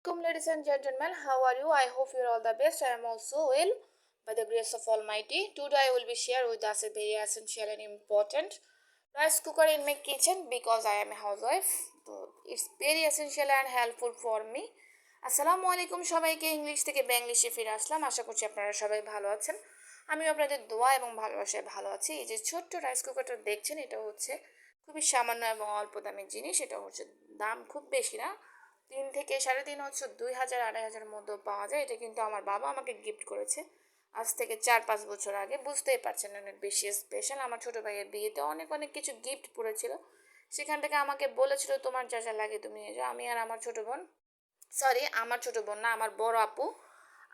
Welcome, ladies and gentlemen. How are you? I hope you're all the best. I am also well by the grace of Almighty. Today I will be share with us a very essential and important rice cooker in my kitchen because I am a housewife. So it's very essential and helpful for me. আসসালামু আলাইকুম সবাইকে English থেকে বাংলিশে ফিরে আসলাম। আশা করছি আপনারা সবাই ভালো আছেন। আমিও আপনাদের দোয়া এবং ভালোবাসায় ভালো আছি। এই যে ছোট্ট রাইস কুকারটা দেখছেন, এটা হচ্ছে খুবই সামান্য এবং অল্প দামের জিনিস। এটা হচ্ছে দাম খুব বেশি না, 3 থেকে 3.5 হচ্ছে 2,000-2,500-এর মধ্যে পাওয়া যায়। এটা কিন্তু আমার বাবা আমাকে গিফট করেছে আজ থেকে 4-5 বছর আগে। বুঝতেই পারছেন অনেক বেশি স্পেশাল। আমার ছোটো ভাইয়ের বিয়েতে অনেক অনেক কিছু গিফট পড়েছিল, সেখান থেকে আমাকে বলেছিল তোমার যা যা লাগে তুমি নিয়ে যাও। আমি আর আমার ছোটো বোন, সরি আমার ছোটো বোন না, আমার বড় আপু,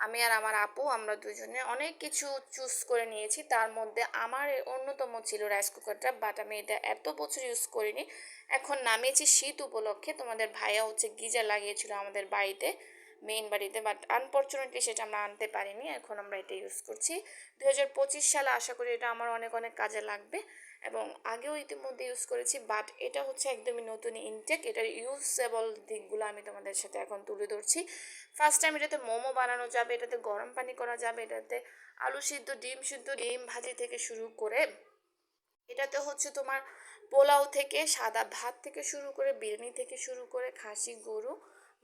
আমি আর আমার আপু আমরা দুজনে অনেক কিছু চুজ করে নিয়েছি। তার মধ্যে আমার অন্যতম ছিল রাইস কুকারটা, বাট আমি এটা এত বছর ইউজ করিনি। এখন নামিয়েছি শীত উপলক্ষে। তোমাদের ভাইয়া হচ্ছে গিজার লাগিয়েছিল আমাদের বাড়িতে, মেইন বাড়িতে, বাট আনফর্চুনেটলি সেটা আমরা আনতে পারিনি। এখন আমরা এটা ইউজ করছি 2025 সালে। আশা করি এটা আমার অনেক অনেক কাজে লাগবে এবং আগেও ইতিমধ্যে ইউজ করেছি, বাট এটা হচ্ছে একদমই নতুন ইনটেক। এটার ইউজেবল দিকগুলো আমি তোমাদের সাথে এখন তুলে ধরছি। ফার্স্ট টাইম এটাতে মোমো বানানো যাবে, এটাতে গরম পানি করা যাবে, এটাতে আলু সিদ্ধ, ডিম সিদ্ধ, ডিম ভাজি থেকে শুরু করে, এটাতে হচ্ছে তোমার পোলাও থেকে সাদা ভাত থেকে শুরু করে, বিরিয়ানি থেকে শুরু করে, খাসি, গরু,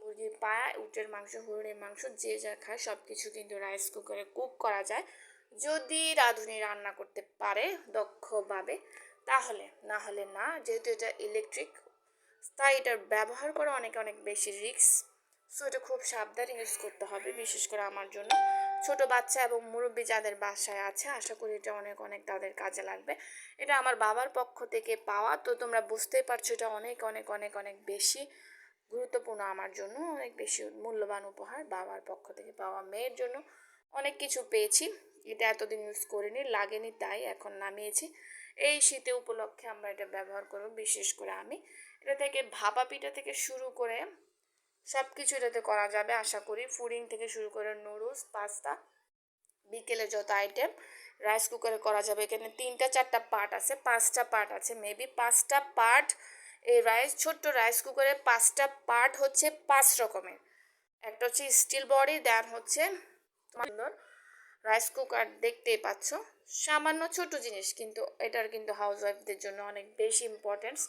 মুরগির পায়া, উটের মাংস, হরিণের মাংস, যে যা খায় সব কিছু কিন্তু রাইস কুকারে কুক করা যায়, যদি রাঁধুনি রান্না করতে পারে দক্ষভাবে। তাহলে না হলে না, যেহেতু এটা ইলেকট্রিক, তাই এটার ব্যবহার করা অনেক অনেক বেশি রিস্ক। সো এটা খুব সাবধানে ইউজ করতে হবে, বিশেষ করে আমার জন্য। ছোট বাচ্চা এবং মুরব্বী যাদের বাসায় আছে, আশা করি এটা অনেক অনেক তাদের কাজে লাগবে। এটা আমার বাবার পক্ষ থেকে পাওয়া, তো তোমরা বুঝতেই পারছো এটা অনেক অনেক অনেক অনেক বেশি গুরুত্বপূর্ণ আমার জন্য, অনেক বেশি মূল্যবান উপহার বাবার পক্ষ থেকে পাওয়া। মেয়ের জন্য অনেক কিছু পেয়েছি, এটা এতদিন ইউজ করিনি, লাগেনি, তাই এখন নামিয়েছি। এই শীতে উপলক্ষে আমরা এটা ব্যবহার করব। বিশেষ করে আমি এটা থেকে ভাপা পিঠা থেকে শুরু করে সব কিছু এটাতে করা যাবে আশা করি। ফুডিং থেকে শুরু করে নুডলস, পাস্তা, বিকেলে যত আইটেম রাইস কুকারে করা যাবে। এখানে 3-4টা পার্ট আছে, 5টা পার্ট আছে, মেবি 5টা পার্ট। এই ছোট্ট রাইস কুকারে 5টা পার্ট হচ্ছে 5 রকমের। একটা হচ্ছে স্টিল বডি, দেন হচ্ছে সুন্দর রাইস কুকার দেখতেই পাচ্ছ। সামান্য ছোট জিনিস, কিন্তু এটার কিন্তু হাউস ওয়াইফদের জন্য অনেক বেশি ইম্পর্টেন্স।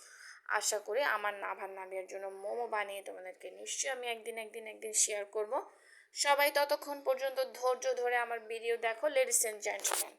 আশা করি আমার নাভার নাবিয়ার জন্য মোমো বানিয়ে তোমাদেরকে নিশ্চয়ই আমি একদিন শেয়ার করব। সবাই ততক্ষণ পর্যন্ত ধৈর্য ধরে আমার ভিডিও দেখো, লেডিস এন্ড জেন্টলম্যান।